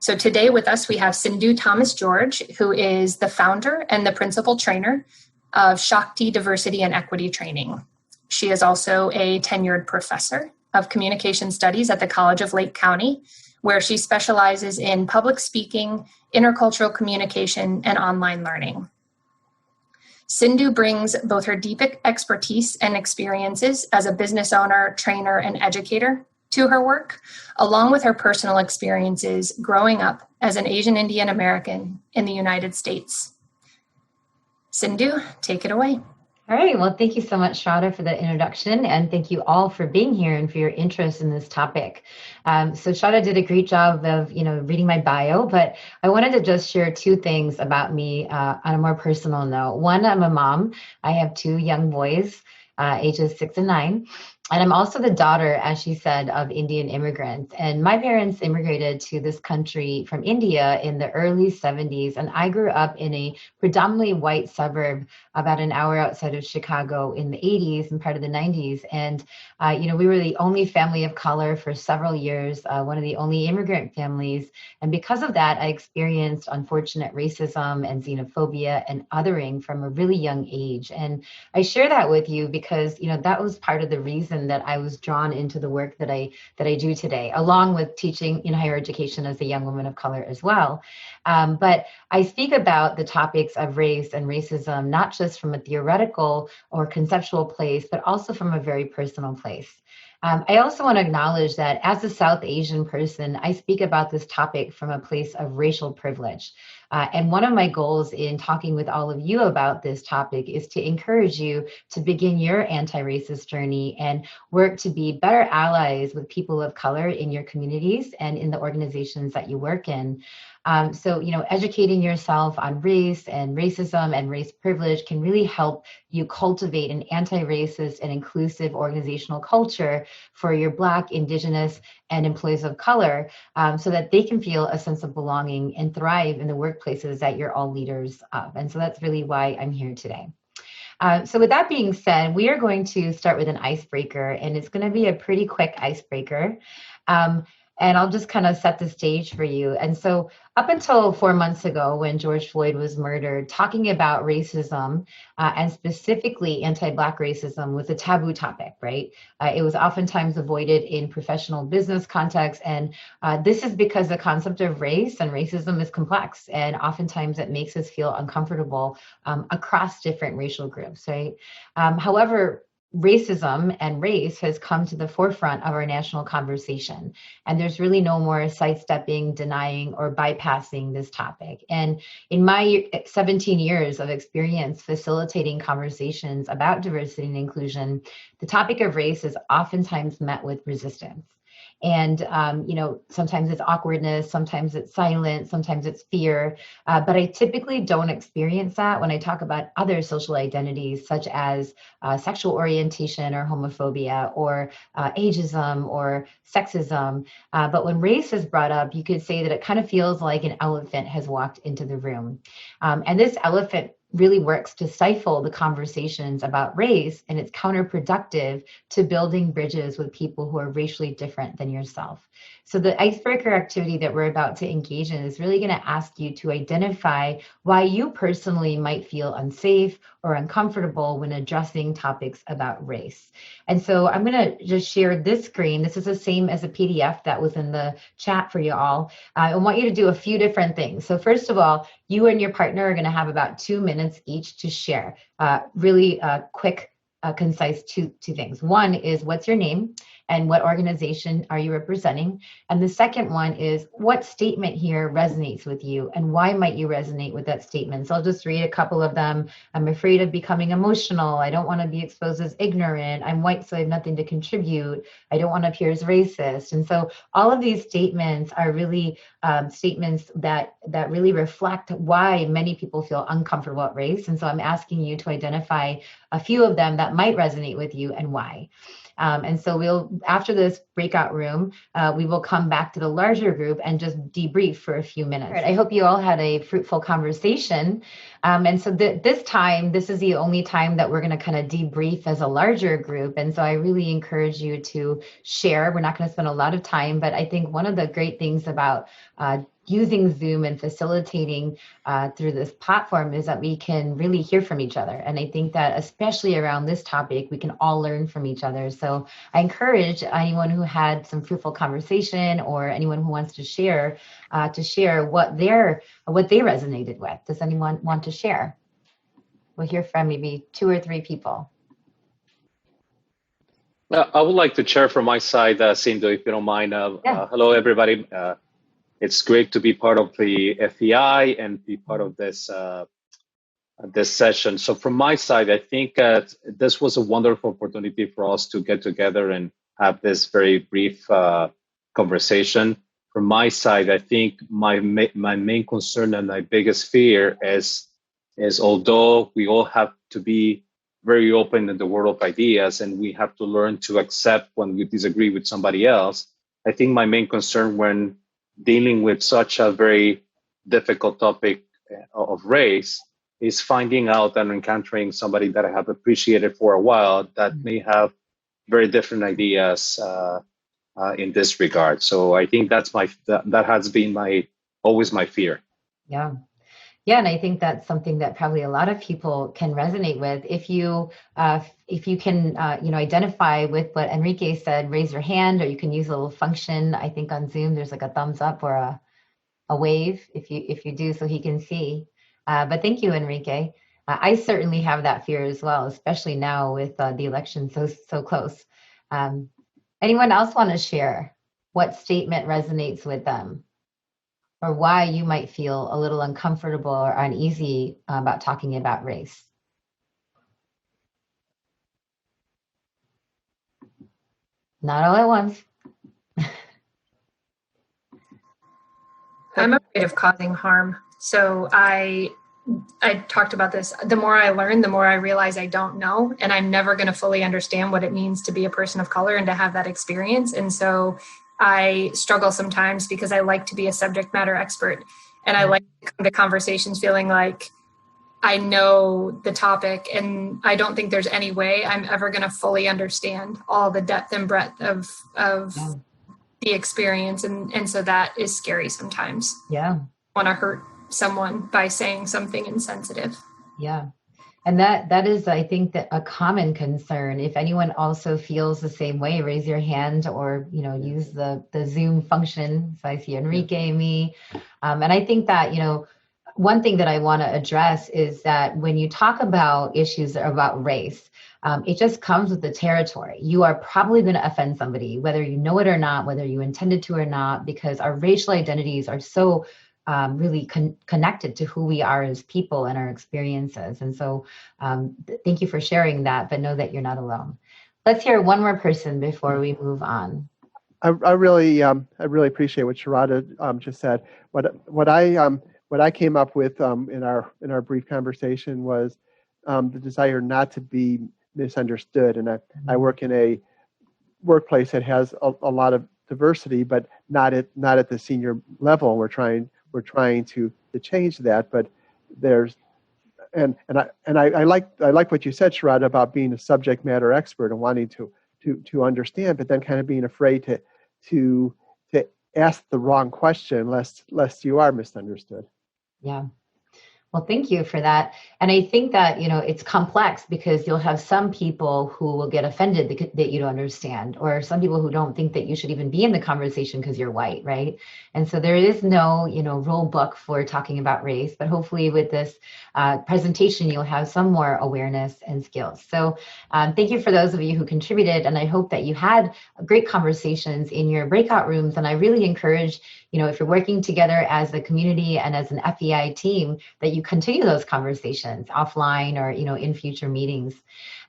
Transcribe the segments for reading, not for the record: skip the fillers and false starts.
So today with us, we have Cindu Thomas-George, who is the founder and the principal trainer of Shakti Diversity and Equity Training. She is also a tenured professor of communication studies at the College of Lake County, where she specializes in public speaking, intercultural communication, and online learning. Cindu brings both her deep expertise and experiences as a business owner, trainer, and educator to her work, along with her personal experiences growing up as an Asian Indian American in the United States. Cindu, take it away. All right. Well, thank you so much, Shada, for the introduction, and thank you all for being here and for your interest in this topic. So Shada did a great job of, reading my bio, but I wanted to just share two things about me on a more personal note. One, I'm a mom. I have two young boys, ages 6 and 9. And I'm also the daughter, as she said, of Indian immigrants. And my parents immigrated to this country from India in the early 70s. And I grew up in a predominantly white suburb about an hour outside of Chicago in the 80s and part of the 90s. And, we were the only family of color for several years, one of the only immigrant families. And because of that, I experienced unfortunate racism and xenophobia and othering from a really young age. And I share that with you because, that was part of the reason that I was drawn into the work that I do today, along with teaching in higher education as a young woman of color as well. But I speak about the topics of race and racism, not just from a theoretical or conceptual place, but also from a very personal place. I also want to acknowledge that as a South Asian person, I speak about this topic from a place of racial privilege. And one of my goals in talking with all of you about this topic is to encourage you to begin your anti-racist journey and work to be better allies with people of color in your communities and in the organizations that you work in. So, educating yourself on race and racism and race privilege can really help you cultivate an anti-racist and inclusive organizational culture for your Black, Indigenous, and employees of color so that they can feel a sense of belonging and thrive in the workplaces that you're all leaders of. And so that's really why I'm here today. So with that being said, we are going to start with an icebreaker, and it's going to be a pretty quick icebreaker. And I'll just kind of set the stage for you. And so up until 4 months ago, when George Floyd was murdered, talking about racism and specifically anti-Black racism was a taboo topic, right? It was oftentimes avoided in professional business contexts. And this is because the concept of race and racism is complex. And oftentimes it makes us feel uncomfortable across different racial groups, right? However, racism and race has come to the forefront of our national conversation. And there's really no more sidestepping, denying, or bypassing this topic. And in my 17 years of experience facilitating conversations about diversity and inclusion, the topic of race is oftentimes met with resistance. And, sometimes it's awkwardness, sometimes it's silence, sometimes it's fear. But I typically don't experience that when I talk about other social identities, such as sexual orientation or homophobia or ageism or sexism. But when race is brought up, you could say that it kind of feels like an elephant has walked into the room. And this elephant really works to stifle the conversations about race, and it's counterproductive to building bridges with people who are racially different than yourself. So the icebreaker activity that we're about to engage in is really going to ask you to identify why you personally might feel unsafe or uncomfortable when addressing topics about race. And so I'm going to just share this screen. This is the same as a PDF that was in the chat for you all. I want you to do a few different things. So first of all, you and your partner are going to have about 2 minutes each to share. Really quick, concise two things. One is, what's your name and what organization are you representing? And the second one is, what statement here resonates with you and why might you resonate with that statement? So I'll just read a couple of them. I'm afraid of becoming emotional. I don't want to be exposed as ignorant. I'm white, so I have nothing to contribute. I don't want to appear as racist. And so all of these statements are really statements that really reflect why many people feel uncomfortable at race. And so I'm asking you to identify a few of them that might resonate with you and why. And so we'll, after this breakout room, we will come back to the larger group and just debrief for a few minutes. Right, I hope you all had a fruitful conversation. And so this is the only time that we're going to kind of debrief as a larger group. And so I really encourage you to share. We're not going to spend a lot of time, but I think one of the great things about using Zoom and facilitating through this platform is that we can really hear from each other. And I think that especially around this topic, we can all learn from each other. So I encourage anyone who had some fruitful conversation or anyone who wants to share what they resonated with. Does anyone want to share? We'll hear from maybe 2 or 3 people. I would like to share from my side, Cindu, if you don't mind. Hello, everybody. It's great to be part of the FEI and be part of this session. So from my side, I think this was a wonderful opportunity for us to get together and have this very brief conversation. From my side, I think my main concern and my biggest fear is although we all have to be very open in the world of ideas, and we have to learn to accept when we disagree with somebody else. I think my main concern when dealing with such a very difficult topic of race is finding out and encountering somebody that I have appreciated for a while that may have very different ideas in this regard. So I think that has been always my fear. Yeah. Yeah, and I think that's something that probably a lot of people can resonate with. If you can identify with what Enrique said, raise your hand, or you can use a little function. I think on Zoom there's like a thumbs up or a wave if you do, so he can see. But thank you, Enrique. I certainly have that fear as well, especially now with the election so close. Anyone else want to share what statement resonates with them? Or why you might feel a little uncomfortable or uneasy about talking about race? Not all at once. I'm afraid of causing harm. So I talked about this. The more I learn, the more I realize I don't know, and I'm never going to fully understand what it means to be a person of color and to have that experience. And so I struggle sometimes because I like to be a subject matter expert, and I like to come to conversations feeling like I know the topic, and I don't think there's any way I'm ever going to fully understand all the depth and breadth of the experience. And so that is scary sometimes. Yeah. I want to hurt someone by saying something insensitive. Yeah. And that is, I think, that a common concern. If anyone also feels the same way, raise your hand or, use the Zoom function. So I see Enrique, me. And I think that, one thing that I want to address is that when you talk about issues about race, it just comes with the territory. You are probably going to offend somebody, whether you know it or not, whether you intended to or not, because our racial identities are so really connected to who we are as people and our experiences. And so thank you for sharing that, but know that you're not alone. Let's hear one more person before we move on. I really appreciate what Sharada just said. What I came up with in our brief conversation was the desire not to be misunderstood. And I work in a workplace that has a lot of diversity, but not at the senior level. We're trying to change that, but there's I like what you said, Sharada, about being a subject matter expert and wanting to understand, but then kind of being afraid to ask the wrong question lest you are misunderstood. Yeah. Well, thank you for that. And I think that, it's complex because you'll have some people who will get offended that you don't understand, or some people who don't think that you should even be in the conversation because you're white, right? And so there is no, rule book for talking about race, but hopefully with this presentation, you'll have some more awareness and skills. So thank you for those of you who contributed. And I hope that you had great conversations in your breakout rooms. And I really encourage, if you're working together as a community and as an FEI team, that you continue those conversations offline or, in future meetings.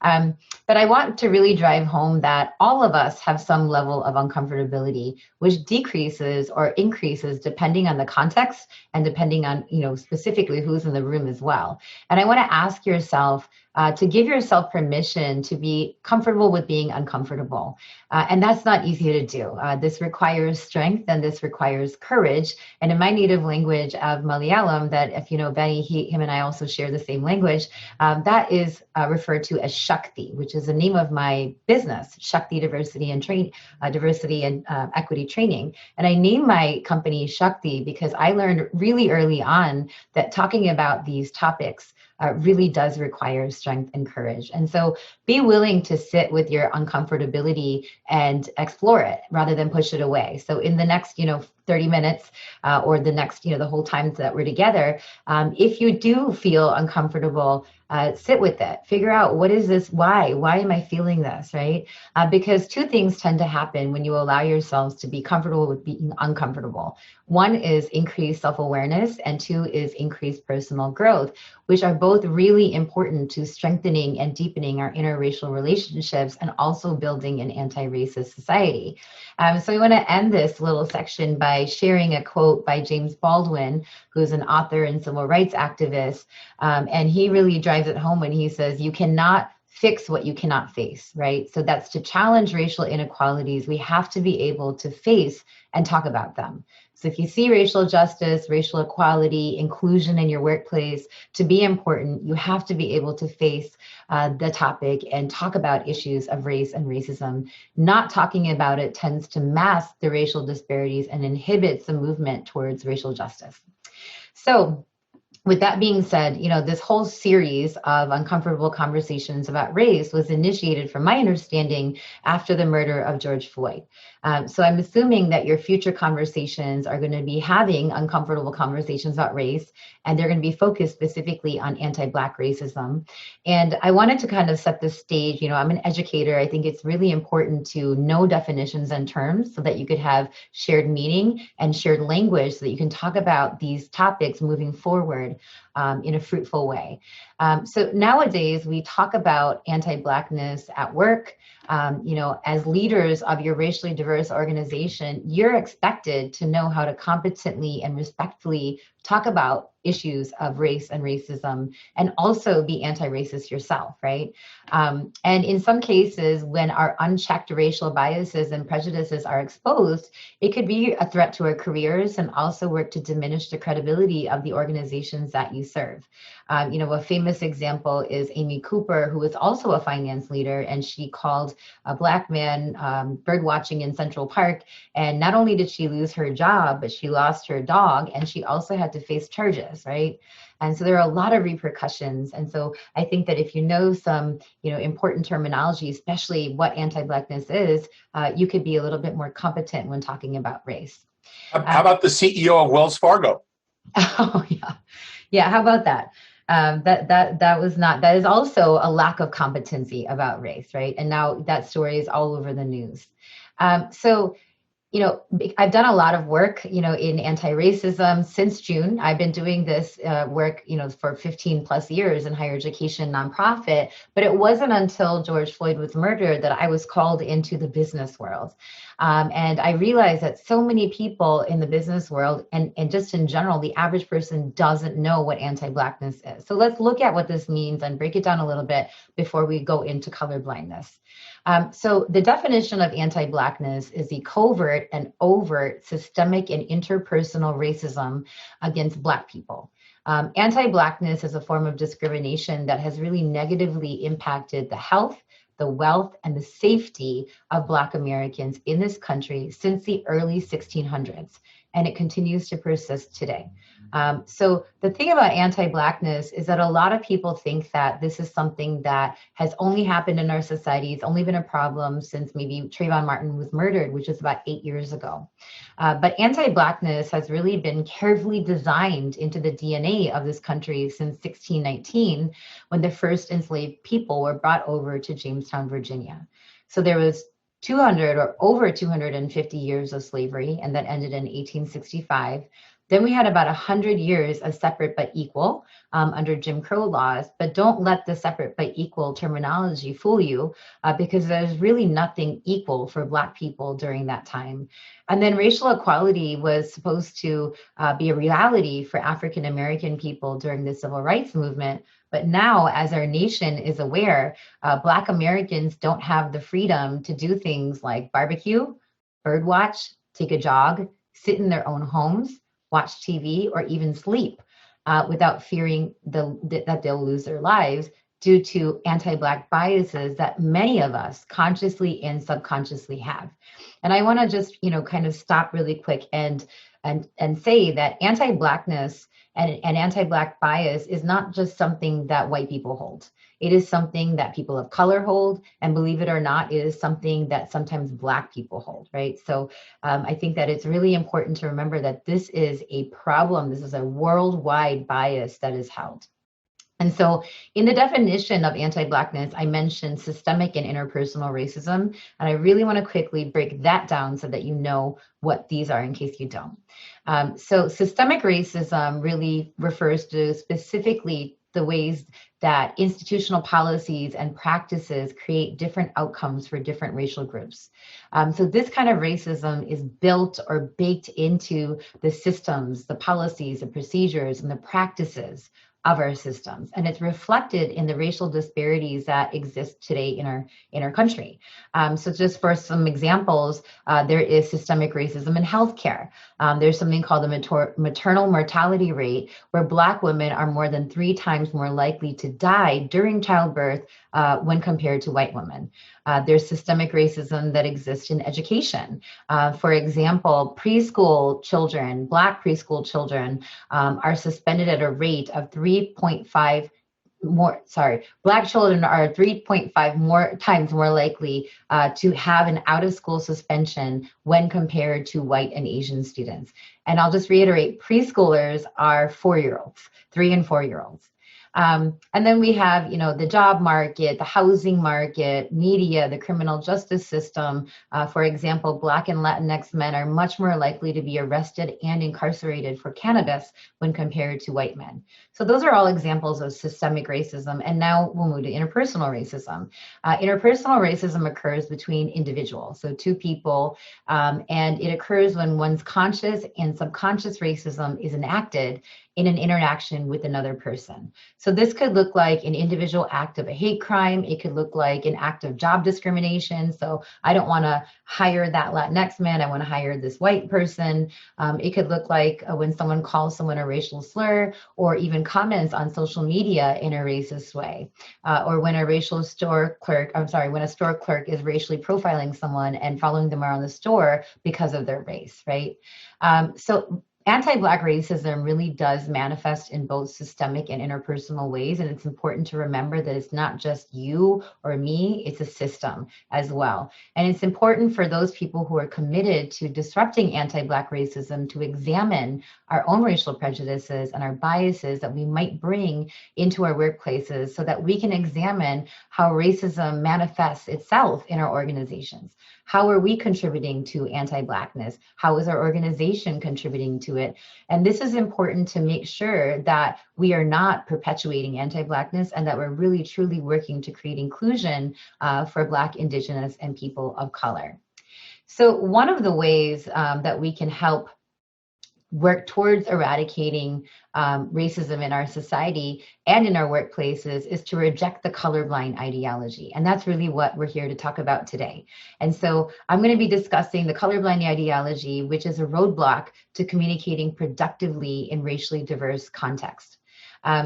But I want to really drive home that all of us have some level of uncomfortability, which decreases or increases depending on the context and depending on, specifically who's in the room as well. And I want to ask yourself to give yourself permission to be comfortable with being uncomfortable. And that's not easy to do. This requires strength and this requires courage. And in my native language of Malayalam, that if you know Benny, him and I also share the same language, that is referred to as Shakti. Shakti, which is the name of my business, Shakti Diversity and Equity Training. And I named my company Shakti because I learned really early on that talking about these topics really does require strength and courage. And so be willing to sit with your uncomfortability and explore it rather than push it away. So in the next, 30 minutes or the next, the whole time that we're together, if you do feel uncomfortable, sit with it, figure out what is this, why am I feeling this, right? Because two things tend to happen when you allow yourselves to be comfortable with being uncomfortable. One is increased self-awareness, and two is increased personal growth, which are both really important to strengthening and deepening our interracial relationships and also building an anti-racist society. So I want to end this little section by sharing a quote by James Baldwin, who's an author and civil rights activist. And he really drives it home when he says, you cannot fix what you cannot face, right? So that's to challenge racial inequalities. We have to be able to face and talk about them. So if you see racial justice, racial equality, inclusion in your workplace to be important, you have to be able to face the topic and talk about issues of race and racism. Not talking about it tends to mask the racial disparities and inhibits the movement towards racial justice. So with that being said, this whole series of uncomfortable conversations about race was initiated, from my understanding, after the murder of George Floyd. So I'm assuming that your future conversations are going to be having uncomfortable conversations about race, and they're going to be focused specifically on anti-Black racism. And I wanted to kind of set the stage. I'm an educator. I think it's really important to know definitions and terms so that you could have shared meaning and shared language so that you can talk about these topics moving forward in a fruitful way. So nowadays we talk about anti-Blackness at work. As leaders of your racially diverse organization, you're expected to know how to competently and respectfully talk about issues of race and racism, and also be anti-racist yourself, right? And in some cases, when our unchecked racial biases and prejudices are exposed, it could be a threat to our careers and also work to diminish the credibility of the organizations that you serve. A famous example is Amy Cooper, who was also a finance leader, and she called a Black man bird watching in Central Park. And not only did she lose her job, but she lost her dog, and she also had to face charges, right? And so there are a lot of repercussions. And so I think that if you know some, important terminology, especially what anti-Blackness is, you could be a little bit more competent when talking about race. How about the CEO of Wells Fargo? Oh, yeah. Yeah, how about that? That is also a lack of competency about race, right? And now that story is all over the news. So I've done a lot of work, in anti-racism since June. I've been doing this work, for 15 plus years in higher education nonprofit, but it wasn't until George Floyd was murdered that I was called into the business world. And I realized that so many people in the business world and just in general, the average person doesn't know what anti-Blackness is. So let's look at what this means and break it down a little bit before we go into colorblindness. So the definition of anti-Blackness is the covert and overt systemic and interpersonal racism against Black people. Anti-Blackness is a form of discrimination that has really negatively impacted the health, the wealth, and the safety of Black Americans in this country since the early 1600s, and it continues to persist today. So the thing about anti-Blackness is that a lot of people think that this is something that has only happened in our society. It's only been a problem since maybe Trayvon Martin was murdered, which was about 8 years ago. But anti-Blackness has really been carefully designed into the DNA of this country since 1619, when the first enslaved people were brought over to Jamestown, Virginia. So there was 200 or over 250 years of slavery, and that ended in 1865. Then we had about 100 years of separate but equal under Jim Crow laws, but don't let the separate but equal terminology fool you because there's really nothing equal for Black people during that time. And then racial equality was supposed to be a reality for African American people during the Civil Rights Movement. But now, as our nation is aware, Black Americans don't have the freedom to do things like barbecue, birdwatch, take a jog, sit in their own homes, watch TV, or even sleep without fearing that they'll lose their lives due to anti-Black biases that many of us consciously and subconsciously have. And I want to just, kind of stop really quick and say that anti-Blackness and anti-Black bias is not just something that white people hold. It is something that people of color hold, and believe it or not, it is something that sometimes Black people hold, right? So I think that it's really important to remember that this is a problem. This is a worldwide bias that is held. And so in the definition of anti-Blackness, I mentioned systemic and interpersonal racism. And I really want to quickly break that down so that you know what these are in case you don't. So systemic racism really refers to specifically the ways that institutional policies and practices create different outcomes for different racial groups. So this kind of racism is built or baked into the systems, the policies, the procedures, and the practices of our systems, and it's reflected in the racial disparities that exist today in our country. So just for some examples, there is systemic racism in healthcare. There's something called the maternal mortality rate, where Black women are more than 3 times more likely to die during childbirth when compared to white women. There's systemic racism that exists in education. For example, preschool children, Black preschool children, are suspended at a rate of 3.5 more, Black children are 3.5 more times more likely to have an out-of-school suspension when compared to white and Asian students. And I'll just reiterate, preschoolers are 4-year-olds, 3 and 4-year-olds. And then we have, the job market, the housing market, media, the criminal justice system. For example, Black and Latinx men are much more likely to be arrested and incarcerated for cannabis when compared to white men. So those are all examples of systemic racism. And now we'll move to interpersonal racism. Interpersonal racism occurs between individuals, so 2 people, and it occurs when one's conscious and subconscious racism is enacted in an interaction with another person. So this could look like an individual act of a hate crime. It could look like an act of job discrimination. So I don't want to hire that Latinx man. I want to hire this white person. It could look like when someone calls someone a racial slur, or even comments on social media in a racist way, or when a store clerk is racially profiling someone and following them around the store because of their race, right? So anti-Black racism really does manifest in both systemic and interpersonal ways, and it's important to remember that it's not just you or me, it's a system as well. And it's important for those people who are committed to disrupting anti-Black racism to examine our own racial prejudices and our biases that we might bring into our workplaces, so that we can examine how racism manifests itself in our organizations. How are we contributing to anti-Blackness? How is our organization contributing to it? And this is important to make sure that we are not perpetuating anti-Blackness, and that we're really truly working to create inclusion for Black, Indigenous, and people of color. So one of the ways that we can help work towards eradicating racism in our society and in our workplaces is to reject the colorblind ideology. And that's really what we're here to talk about today. And so I'm going to be discussing the colorblind ideology, which is a roadblock to communicating productively in racially diverse contexts.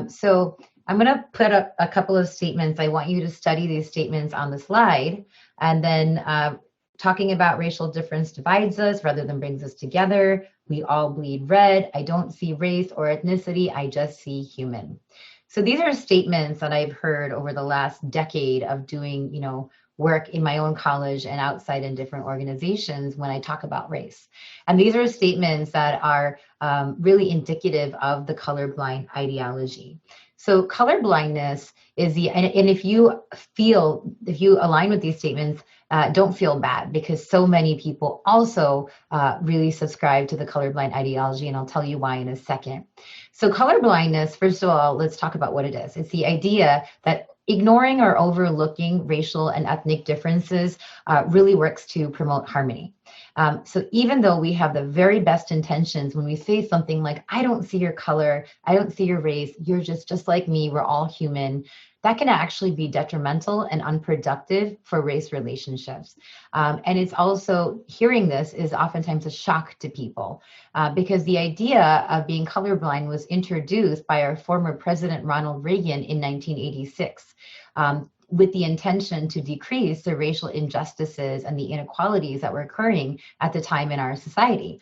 So I'm going to put up a couple of statements. I want you to study these statements on the slide, and then talking about racial difference divides us rather than brings us together. We all bleed red. I don't see race or ethnicity. I just see human. So these are statements that I've heard over the last decade of doing, work in my own college and outside in different organizations when I talk about race. And these are statements that are really indicative of the colorblind ideology. So colorblindness is and if you align with these statements, don't feel bad, because so many people also really subscribe to the colorblind ideology, and I'll tell you why in a second. So colorblindness, first of all, let's talk about what it is. It's the idea that ignoring or overlooking racial and ethnic differences really works to promote harmony. So even though we have the very best intentions, when we say something like, I don't see your color, I don't see your race, you're just like me, we're all human, that can actually be detrimental and unproductive for race relationships. And it's also, hearing this is oftentimes a shock to people because the idea of being colorblind was introduced by our former President Ronald Reagan in 1986. With the intention to decrease the racial injustices and the inequalities that were occurring at the time in our society.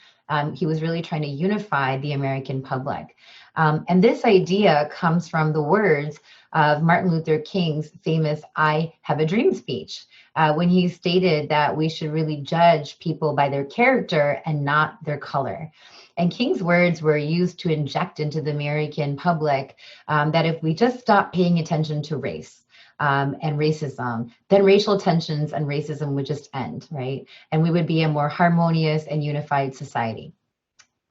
He was really trying to unify the American public. And this idea comes from the words of Martin Luther King's famous "I Have a Dream" speech, when he stated that we should really judge people by their character and not their color. And King's words were used to inject into the American public that if we just stop paying attention to race, and racism, then racial tensions and racism would just end, right? And we would be a more harmonious and unified society.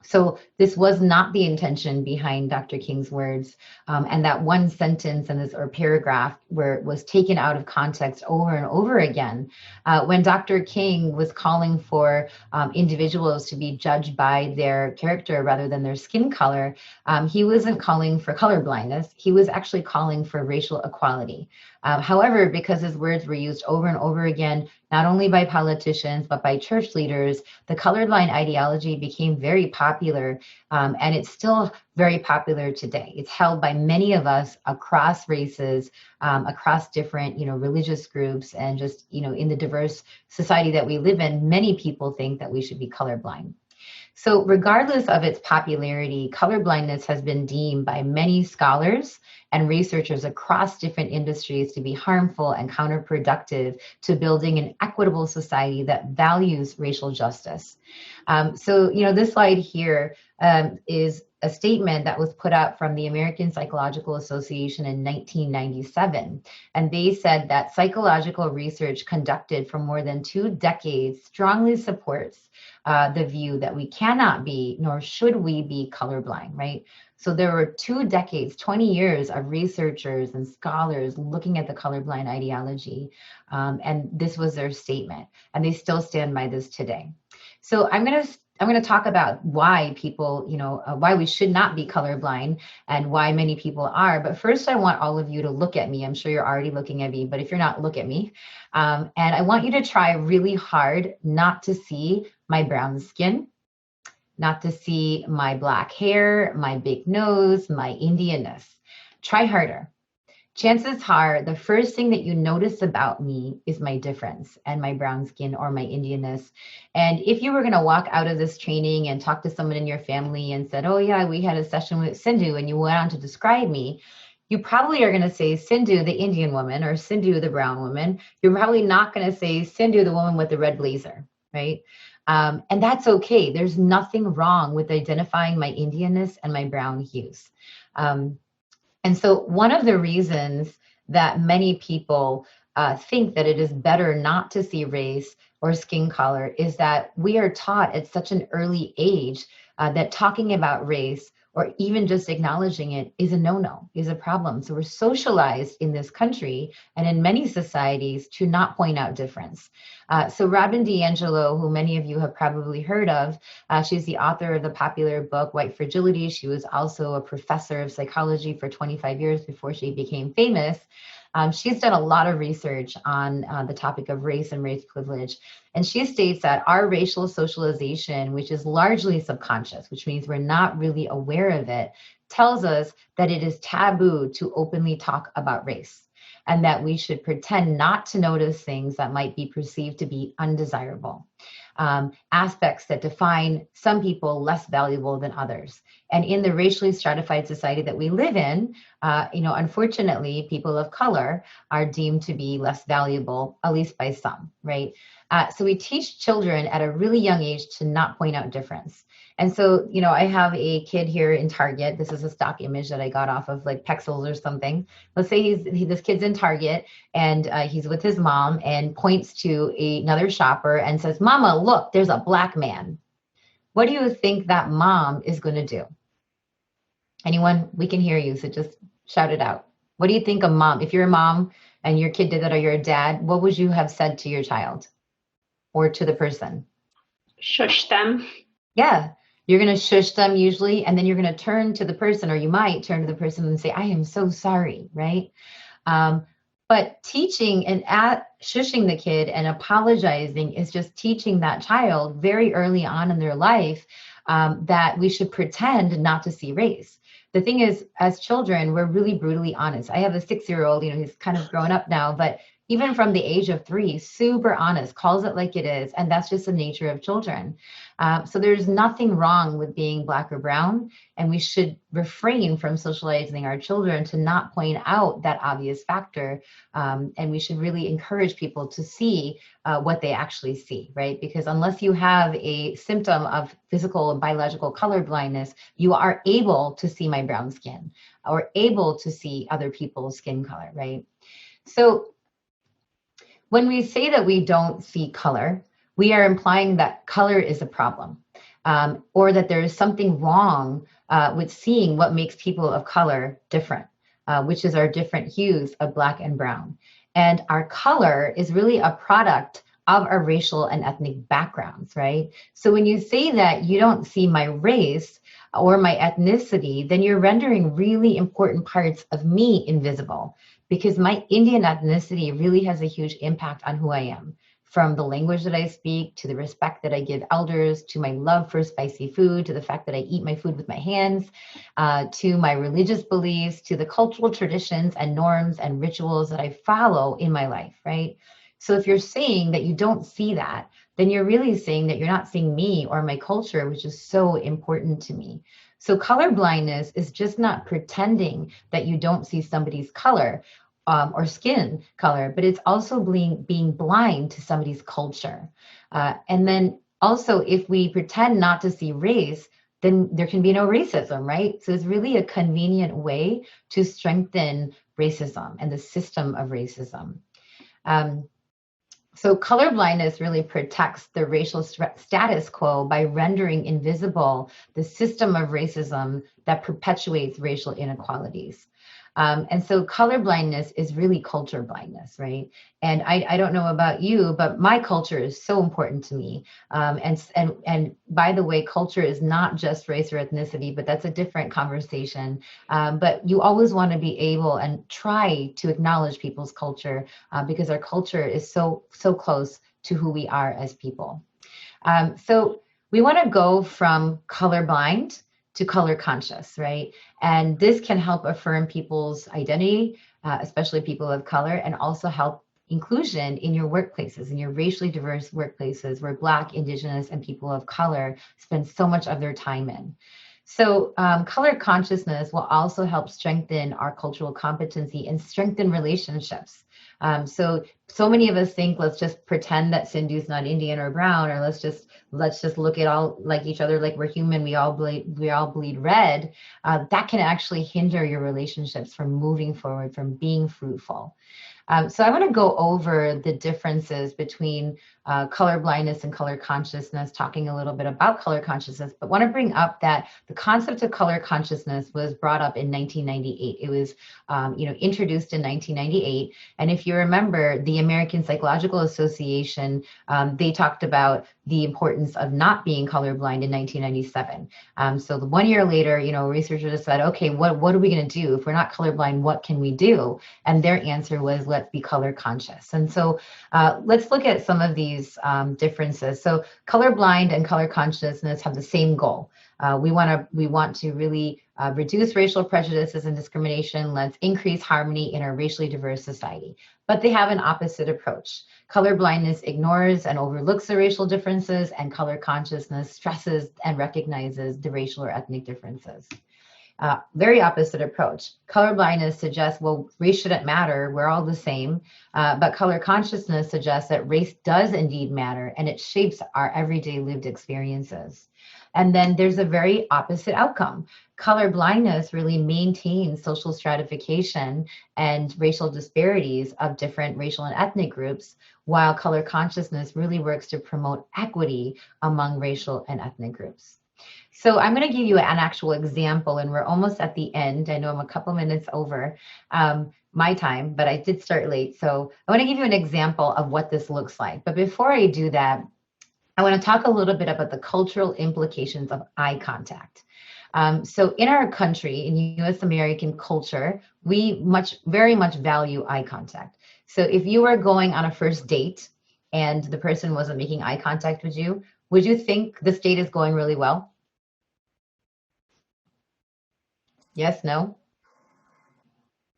So this was not the intention behind Dr. King's words, and that one sentence in this or paragraph where it was taken out of context over and over again. When Dr. King was calling for individuals to be judged by their character rather than their skin color, he wasn't calling for colorblindness. He was actually calling for racial equality. However, because his words were used over and over again, not only by politicians, but by church leaders, the colorblind ideology became very popular, and it's still very popular today. It's held by many of us across races, across different, religious groups, and just, in the diverse society that we live in, many people think that we should be colorblind. So regardless of its popularity, colorblindness has been deemed by many scholars and researchers across different industries to be harmful and counterproductive to building an equitable society that values racial justice. So this slide here is a statement that was put out from the American Psychological Association in 1997. And they said that psychological research conducted for more than 2 decades strongly supports the view that we cannot be, nor should we be colorblind, right? So there were 2 decades, 20 years of researchers and scholars looking at the colorblind ideology. And this was their statement, and they still stand by this today. So I'm going to talk about why people, why we should not be colorblind and why many people are. But first, I want all of you to look at me. I'm sure you're already looking at me, but if you're not, look at me. And I want you to try really hard not to see my brown skin, not to see my black hair, my big nose, my Indianness. Try harder. Chances are the first thing that you notice about me is my difference and my brown skin or my Indianness. And if you were going to walk out of this training and talk to someone in your family and said, oh yeah, we had a session with Cindu and you went on to describe me, you probably are going to say Cindu, the Indian woman, or Cindu, the brown woman. You're probably not going to say Cindu, the woman with the red blazer, right? And that's okay. There's nothing wrong with identifying my Indianness and my brown hues. And so one of the reasons that many people think that it is better not to see race or skin color is that we are taught at such an early age that talking about race or even just acknowledging it is a no-no, is a problem. So we're socialized in this country and in many societies to not point out difference. So Robyn D'angelo, who many of you have probably heard of, she's the author of the popular book, White Fragility. She was also a professor of psychology for 25 years before she became famous. She's done a lot of research on the topic of race and race privilege. And she states that our racial socialization, which is largely subconscious, which means we're not really aware of it, tells us that it is taboo to openly talk about race and that we should pretend not to notice things that might be perceived to be undesirable. Aspects that define some people less valuable than others. And in the racially stratified society that we live in, unfortunately, people of color are deemed to be less valuable, at least by some, right? So we teach children at a really young age to not point out difference. And so, I have a kid here in Target. This is a stock image that I got off of like Pexels or something. Let's say this kid's in Target and he's with his mom and points to another shopper and says, Mama, look, there's a black man. What do you think that mom is going to do? Anyone? We can hear you, so just shout it out. What do you think a mom, if you're a mom and your kid did that or you're a dad, what would you have said to your child or to the person? Shush them. Yeah. You're going to shush them usually, and then you're going to turn to the person, or you might turn to the person and say, I am so sorry, right? But teaching and shushing the kid and apologizing is just teaching that child very early on in their life that we should pretend not to see race. The thing is, as children, we're really brutally honest. I have a 6-year-old, he's kind of grown up now, but even from the age of 3, super honest, calls it like it is. And that's just the nature of children. So there's nothing wrong with being Black or brown. And we should refrain from socializing our children to not point out that obvious factor. And we should really encourage people to see what they actually see, right? Because unless you have a symptom of physical and biological color blindness, you are able to see my brown skin or able to see other people's skin color, right? So when we say that we don't see color, we are implying that color is a problem, or that there is something wrong with seeing what makes people of color different, which is our different hues of Black and brown. And our color is really a product of our racial and ethnic backgrounds, right? So when you say that you don't see my race or my ethnicity, then you're rendering really important parts of me invisible, because my Indian ethnicity really has a huge impact on who I am, from the language that I speak, to the respect that I give elders, to my love for spicy food, to the fact that I eat my food with my hands, to my religious beliefs, to the cultural traditions and norms and rituals that I follow in my life, right? So if you're saying that you don't see that, then you're really saying that you're not seeing me or my culture, which is so important to me. So color blindness is just not pretending that you don't see somebody's color or skin color, but it's also being blind to somebody's culture. And then also, if we pretend not to see race, then there can be no racism, right? So it's really a convenient way to strengthen racism and the system of racism. So colorblindness really protects the racial status quo by rendering invisible the system of racism that perpetuates racial inequalities. And so colorblindness is really culture blindness, right? And I don't know about you, but my culture is so important to me. And by the way, culture is not just race or ethnicity, but that's a different conversation. But you always want to be able and try to acknowledge people's culture because our culture is so close to who we are as people. So we want to go from colorblind to color conscious, right? And this can help affirm people's identity, especially people of color, and also help inclusion in your workplaces, in your racially diverse workplaces where Black, Indigenous, and people of color spend so much of their time in. So color consciousness will also help strengthen our cultural competency and strengthen relationships. So many of us think, let's just pretend that Cindu's not Indian or brown, or let's just look at all like each other, like we're human, we all bleed red. That can actually hinder your relationships from moving forward, from being fruitful. So I want to go over the differences between color blindness and color consciousness, talking a little bit about color consciousness, but want to bring up that the concept of color consciousness was brought up in 1998. It was introduced in 1998. And if you remember, the American Psychological Association, they talked about the importance of not being colorblind in 1997. So the 1 year later, researchers said, okay, what are we going to do? If we're not colorblind, what can we do? And their answer was, let's be color conscious. And so let's look at some of these differences. So colorblind and color consciousness have the same goal. We want to really reduce racial prejudices and discrimination. Let's increase harmony in our racially diverse society. But they have an opposite approach. Colorblindness ignores and overlooks the racial differences, and color consciousness stresses and recognizes the racial or ethnic differences. Very opposite approach. Colorblindness suggests, well, race shouldn't matter, we're all the same. But color consciousness suggests that race does indeed matter, and it shapes our everyday lived experiences. And then there's a very opposite outcome. Color blindness really maintains social stratification and racial disparities of different racial and ethnic groups, while color consciousness really works to promote equity among racial and ethnic groups. So I'm going to give you an actual example, and we're almost at the end. I know I'm a couple minutes over my time, but I did start late. So I want to give you an example of what this looks like. But before I do that, I want to talk a little bit about the cultural implications of eye contact. So in our country, in US American culture, we very much value eye contact. So if you were going on a first date and the person wasn't making eye contact with you, would you think this date is going really well? Yes, no?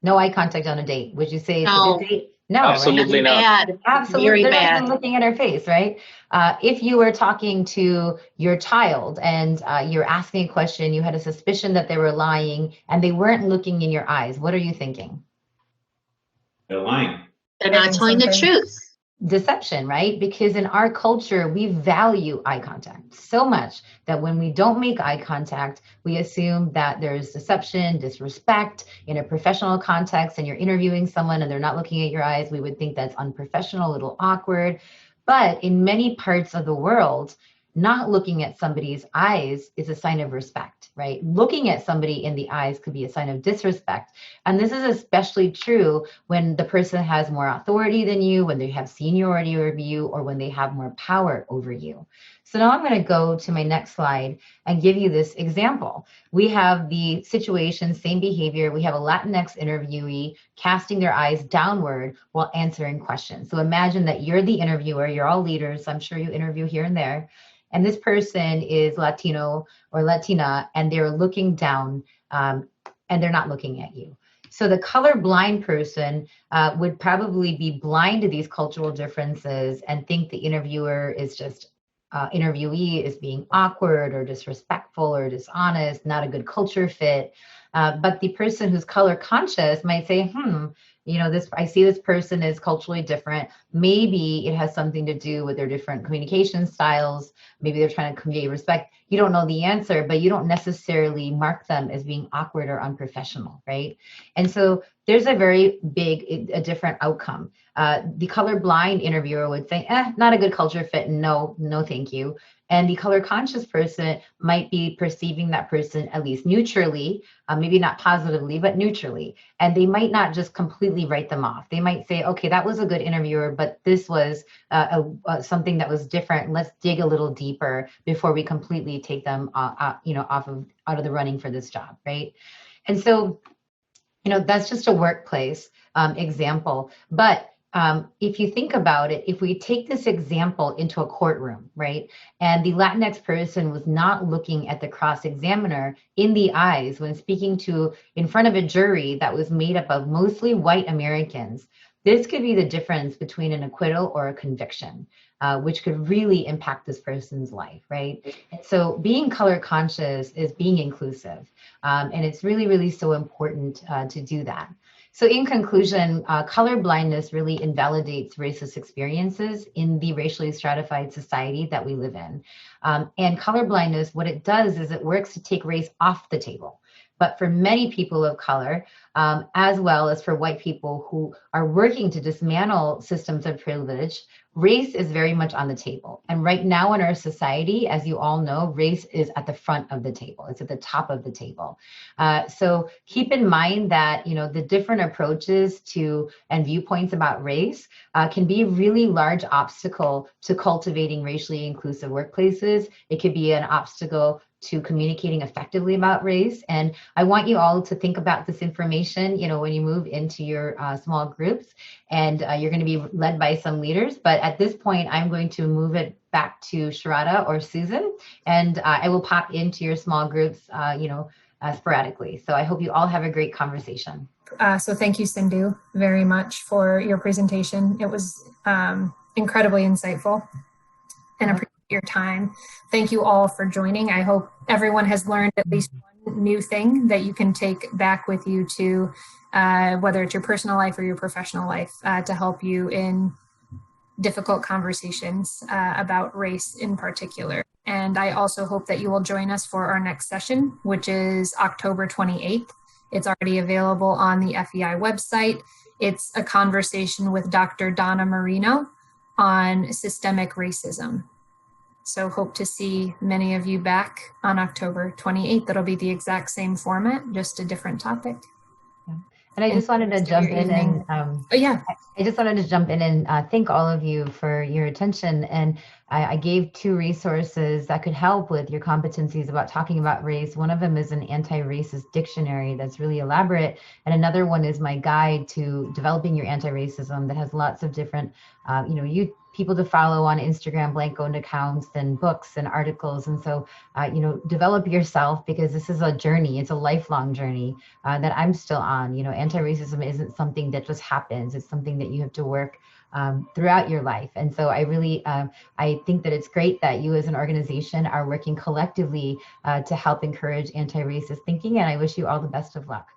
No eye contact on a date. Would you say it's a good date? No, Absolutely right? not. Bad. Absolutely. Very They're not bad. even looking at our face, right? If you were talking to your child and you're asking a question, you had a suspicion that they were lying and they weren't looking in your eyes, what are you thinking? They're lying. They're not telling the truth. Deception, right? Because in our culture, we value eye contact so much that when we don't make eye contact, we assume that there's deception, disrespect. In a professional context and you're interviewing someone and they're not looking at your eyes, we would think that's unprofessional, a little awkward. But in many parts of the world, not looking at somebody's eyes is a sign of respect, right? Looking at somebody in the eyes could be a sign of disrespect. And this is especially true when the person has more authority than you, when they have seniority over you, or when they have more power over you. So now I'm going to go to my next slide and give you this example. We have the situation, same behavior. We have a Latinx interviewee casting their eyes downward while answering questions. So imagine that you're the interviewer, you're all leaders. I'm sure you interview here and there. And this person is Latino or Latina, and they're looking down and they're not looking at you. So the colorblind person would probably be blind to these cultural differences and think the interviewer is just interviewee is being awkward or disrespectful or dishonest, not a good culture fit. But the person who's color conscious might say, I see this person is culturally different. Maybe it has something to do with their different communication styles. Maybe they're trying to convey respect. You don't know the answer, but you don't necessarily mark them as being awkward or unprofessional, right? And so there's a very a different outcome. The colorblind interviewer would say, not a good culture fit. No, thank you. And the color conscious person might be perceiving that person at least neutrally, maybe not positively, but neutrally. And they might not just completely write them off. They might say, okay, that was a good interviewer, but this was something that was different. Let's dig a little deeper before we completely take them out of the running for this job, right? And so, that's just a workplace example. But if you think about it, if we take this example into a courtroom, right, and the Latinx person was not looking at the cross-examiner in the eyes when speaking in front of a jury that was made up of mostly white Americans, this could be the difference between an acquittal or a conviction, which could really impact this person's life, right? And so being color conscious is being inclusive, and it's really, really so important to do that. So in conclusion, colorblindness really invalidates racist experiences in the racially stratified society that we live in. And colorblindness, what it does is it works to take race off the table. But for many people of color, as well as for white people who are working to dismantle systems of privilege, race is very much on the table. And right now in our society, as you all know, race is at the front of the table. It's at the top of the table. So keep in mind that, the different approaches to and viewpoints about race can be a really large obstacle to cultivating racially inclusive workplaces. It could be an obstacle to communicating effectively about race. And I want you all to think about this information, when you move into your small groups, and you're going to be led by some leaders. But at this point, I'm going to move it back to Sharada or Susan, and I will pop into your small groups, sporadically. So I hope you all have a great conversation. So thank you, Cindu, very much for your presentation. It was incredibly insightful, and appreciate your time. Thank you all for joining. I hope everyone has learned at least one new thing that you can take back with you to whether it's your personal life or your professional life to help you in difficult conversations about race in particular. And I also hope that you will join us for our next session, which is October 28th. It's already available on the FEI website. It's a conversation with Dr. Donna Marino on systemic racism. So hope to see many of you back on October 28th. That'll be the exact same format, just a different topic. And I just wanted to jump in and Oh, yeah. I just wanted to jump in and thank all of you for your attention. And I gave 2 resources that could help with your competencies about talking about race. One of them is an anti-racist dictionary that's really elaborate. And another one is my guide to developing your anti-racism that has lots of different, people to follow on Instagram, blank-owned accounts and books and articles. And so, develop yourself, because this is a journey. It's a lifelong journey that I'm still on. Anti-racism isn't something that just happens. It's something that you have to work throughout your life. And so I really, I think that it's great that you as an organization are working collectively to help encourage anti-racist thinking. And I wish you all the best of luck.